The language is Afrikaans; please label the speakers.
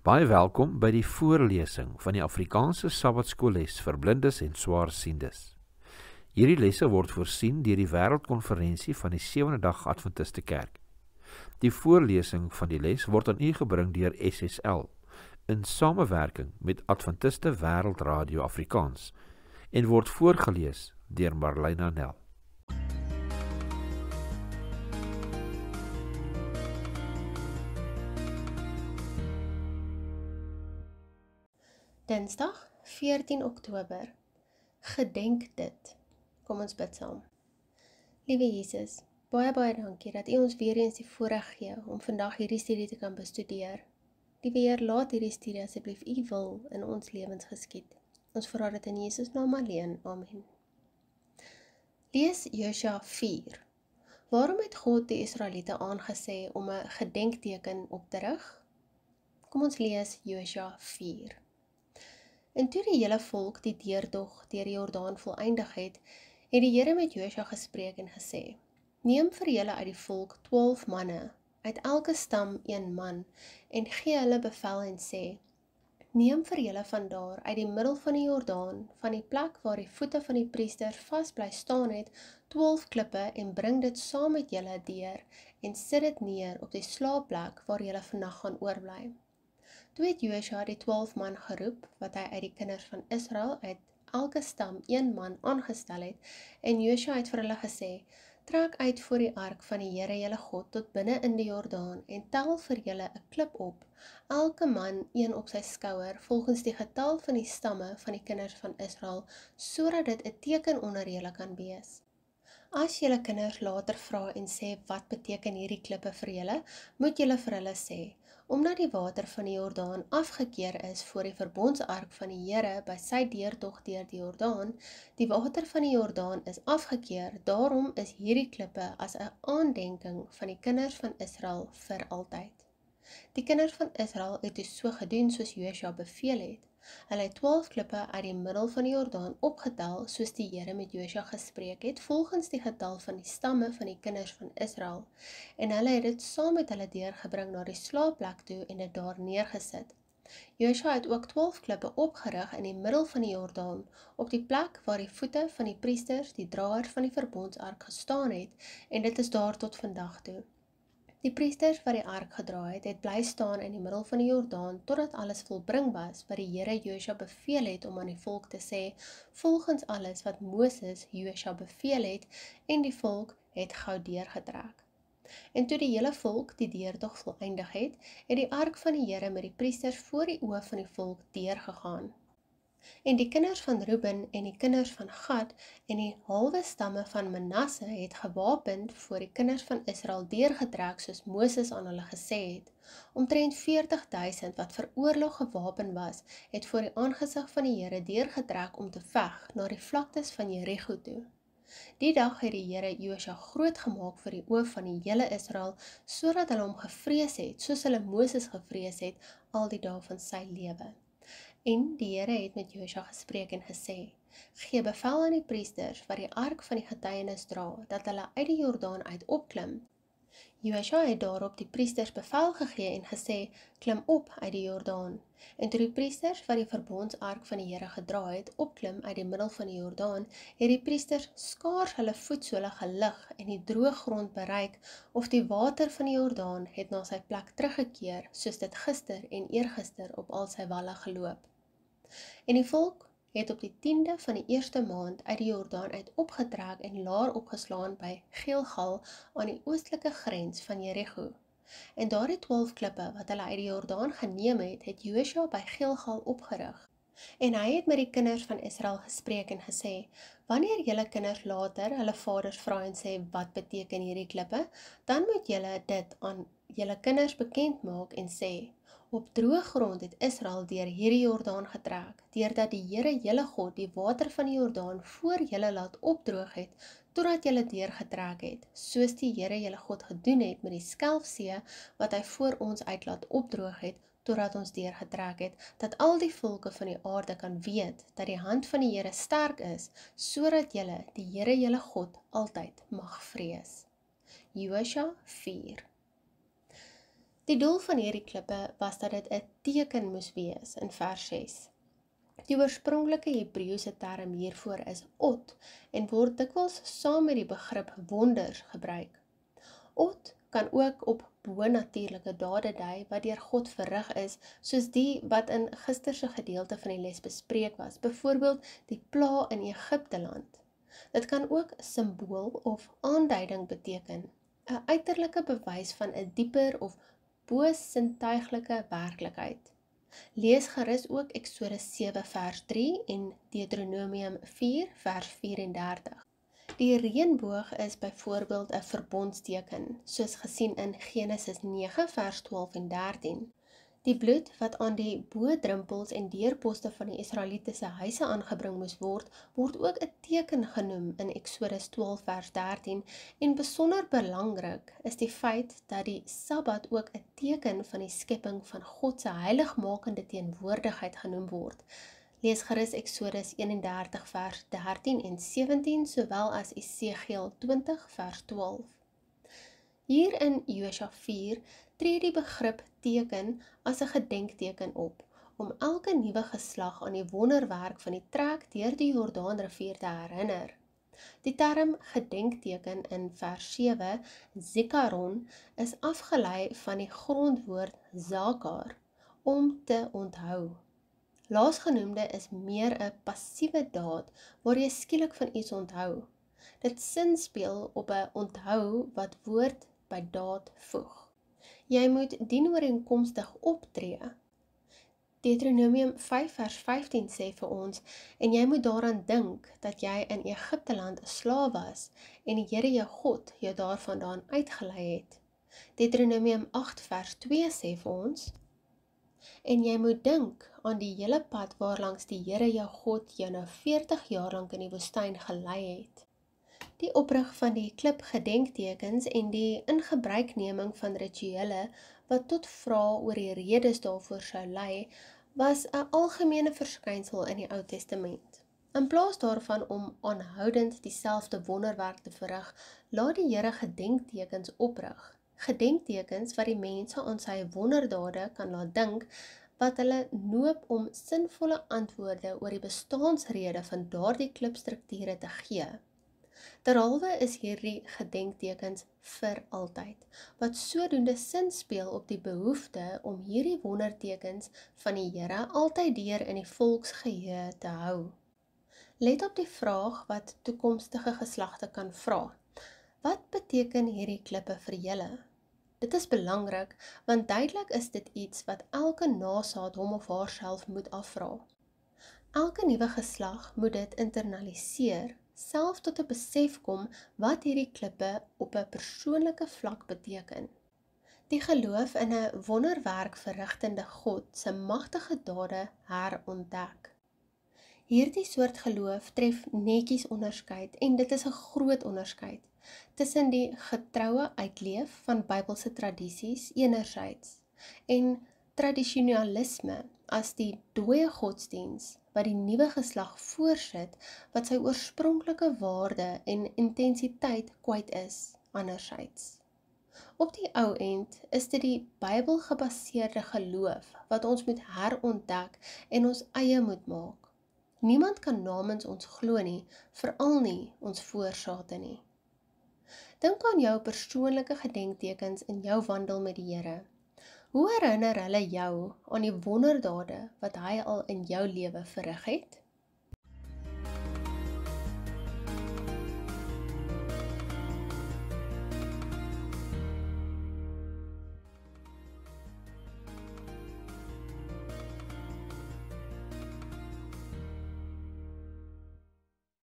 Speaker 1: Baie welkom by die voorlesing van die Afrikaanse Sabbatskoolles vir blindes en swaarsiendes. Hierdie lesse word voorsien deur die Wêreldkonferensie van die Sewende Dag Adventiste Kerk. Die voorlesing van die les word aan u gebring deur SSL in samewerking met Adventiste Wêreldradio Afrikaans en word voorgelees deur Marlena Nel.
Speaker 2: Dinsdag, 14 Oktober. Gedenk dit. Kom ons bid saam. Liewe Jesus, baie dankie dat U ons weer eens die voorreg gee om vandag hierdie studie te kan bestudeer. Liewe Heer, laat hierdie studie asseblief U wil in ons lewens geskied. Ons vra dit in Jesus naam alleen. Amen. Lees Josua 4. Waarom het God die Israeliete aangesê om 'n gedenkteken op te rig? Kom ons lees Josua 4. En toe die hele volk die deurtog deur die Jordaan volëindig het die Here met Josua gespreek en gesê: Neem vir julle uit die volk 12 manne, uit elke stam 1 man, en gee hulle bevel en sê: Neem vir julle vandaar uit die middel van die Jordaan, van die plek waar die voete van die priesters vas bly staan het, 12 klippe en bring dit saam met julle deur en sit dit neer op die slaapplek waar julle vannag gaan oorbly. Toe het Josua die 12 man geroep, wat hy uit die kinders van Israel uit elke stam 1 man aangestel het, en Josua het vir hulle gesê: Trek uit voor die ark van die Here julle God tot binne in die Jordaan en tel vir julle 'n klip op, elke man 1 op sy skouer, volgens die getal van die stamme van die kinders van Israel, sodat dit 'n teken onder julle kan wees. As julle kinders later vra en sê, wat beteken hierdie klippe vir julle, moet julle vir hulle sê: Omdat die water van die Jordaan afgekeer is voor die verbondsark van die Here by sy deurtog deur die Jordaan, die water van die Jordaan is afgekeer, daarom is hierdie klippe as 'n aandenking van die kinders van Israel vir altyd. Die kinders van Israel het dus so gedoen soos Josua beveel het. Hulle het 12 klippe uit die middel van die Jordaan opgetel, soos die Here met Josua gespreek het, volgens die getal van die stamme van die kinders van Israel. En hulle het dit saam met hulle deurgebring na die slaapplek toe en dit daar neergesit. Josua het ook 12 klippe opgerig in die middel van die Jordaan, op die plek waar die voete van die priesters, die draers van die verbondsark, gestaan het, en dit is daar tot vandag toe. Die priesters wat die ark gedra het bly staan in die middel van die Jordaan, totdat alles volbring was, wat die Here Josua beveel het om aan die volk te sê, volgens alles wat Moses Josua beveel het, en die volk het gou deurgetrek. En toe die hele volk die deurtog volëindig het die ark van die Here met die priesters voor die oë van die volk deurgegaan. En die kinders van Reuben en die kinders van Gad en die halwe stamme van Manasse het gewapend voor die kinders van Israel deurgetrek soos Moses aan hulle gesê het. Omtrent 40.000 wat vir oorlog gewapen was, het voor die aangesig van die Here deurgetrek om te veg na die vlaktes van Jerigo toe. Die dag het die Here Josua groot gemaak vir die oë van die hele Israel, sodat hulle hom gevrees het, soos hulle Moses gevrees het al die dae van sy lewe. En die Here het met Josua gespreek en gesê: Gee bevel aan die priesters wat die ark van die getuienis dra, dat hulle uit die Jordaan uit opklim. Josua het daarop die priesters bevel gegee en gesê: Klim op uit die Jordaan. En toe die priesters wat die verbondsark van die Here gedra het, opklim uit die middel van die Jordaan, het die priesters skaars hulle voetsole gelig en die droë grond bereik, of die water van die Jordaan het na sy plek teruggekeer, soos dit gister en eergister op al sy walle geloop. En die volk het op die 10de van die eerste maand uit die Jordaan uit opgetrek en laar opgeslaan by Gilgal aan die oostelike grens van Jerigo. En daardie 12 klippe wat hulle uit die Jordaan geneem het Josua by Gilgal opgerig. En hy het met die kinders van Israel gespreek en gesê: Wanneer julle kinders later hulle vaders vra en sê, wat beteken hierdie klippe, dan moet julle dit aan julle kinders bekend maak en sê: Op droë grond het Israel deur hierdie Jordaan getrek, deurdat die Here julle God die water van die Jordaan voor julle laat opdroog het, totdat julle deurgetrek het, soos die Here julle God gedoen het met die Skelfsee, wat hy voor ons uit laat opdroog het, totdat ons deurgetrek het, dat al die volke van die aarde kan weet, dat die hand van die Here sterk is, sodat julle die Here julle God altyd mag vrees. Josua 4. Die doel van hierdie klippe was dat dit 'n teken moes wees in vers 6. Die oorspronklike Hebreëse term hiervoor is ot en word dikwels saam met die begrip wonders gebruik. Ot kan ook op bonatuurlike dade dui wat deur God verrig is, soos die wat in gisterse gedeelte van die les bespreek was, byvoorbeeld die pla in Egipteland. Dit kan ook simbool of aanduiding beteken, 'n uiterlike bewys van 'n dieper of bo-sintuiglike werklikheid. Lees gerus ook Eksodus 7 vers 3 en Deuteronomium 4 vers 34. Die reënboog is byvoorbeeld 'n verbondsteken, soos gesien in Genesis 9 vers 12 en 13. Die bloed wat aan die bodrempels en deurposte van die Israelitiese huise aangebring moes word, word ook 'n teken genoem in Eksodus 12 vers 13 en besonder belangrik is die feit dat die Sabbat ook 'n teken van die skepping van God se heiligmakende teenwoordigheid genoem word. Lees gerus Eksodus 31 vers 13 en 17, sowel as Esegiel 20 vers 12. Hier in Josua 4 tree die begrip teken as 'n gedenkteken op, om elke nuwe geslag aan die wonderwerk van die trek deur die Jordaanrivier te herinner. Die term gedenkteken in vers 7, zikaron, is afgelei van die grondwoord zakar, om te onthou. Laasgenoemde is meer 'n passiewe daad waar jy skielik van iets onthou. Dit sinspeel op 'n onthou wat woord by daad voeg. Jy moet dienooreenkomstig optree. Deuteronomium 5 vers 15 sê vir ons, en jy moet daaraan dink dat jy in Egipteland 'n slaaf was en die Here jou God jou daarvandaan uitgelei het. Deuteronomium 8 vers 2 sê vir ons, en jy moet dink aan die hele pad waarlangs die Here jou God jou nou 40 jaar lank in die woestyn gelei het. Die oprig van die klip gedenktekens en die ingebruikneming van rituele wat tot vrae oor die redes daarvoor sou lei, was 'n algemene verskynsel in die Ou Testament. In plaas daarvan om aanhoudend dieselfde wonderwerk te verrig, laat die Here gedenktekens oprig. Gedenktekens wat die mense aan sy wonderdade kan laat dink, wat hulle noop om sinvolle antwoorde oor die bestaansrede van daardie klipstrukture te gee. Derhalwe is hierdie gedenktekens vir altyd, wat sodoende sin speel op die behoefte om hierdie wondertekens van die Here altyd deur in die volksgeheue te hou. Let op die vraag wat toekomstige geslagte kan vra. Wat beteken hierdie klippe vir julle? Dit is belangrik, want duidelik is dit iets wat elke nasaad hom of haarself moet afvra. Elke nuwe geslag moet dit internaliseer, self tot 'n besef kom wat hierdie klippe op 'n persoonlike vlak beteken. Die geloof in 'n wonderwerk verrigtende God se magtige dade herontdek. Hierdie soort geloof tref netjies onderskeid en dit is 'n groot onderskeid tussen die getroue uitleef van Bybelse tradisies enerzijds en tradisionalisme as die dooie godsdiens wat die nuwe geslag voorsit wat sy oorspronklike waarde en intensiteit kwyt is anderzijds. Op die ou end is dit die Bybelgebaseerde geloof wat ons moet herontdek en ons eie moet maak. Niemand kan namens ons glo nie, veral nie ons voorsate nie. Dink aan jou persoonlike gedenktekens in jou wandel met die Here. Hoe herinner hulle jou aan die wonderdade wat hy al in jou lewe verrig het?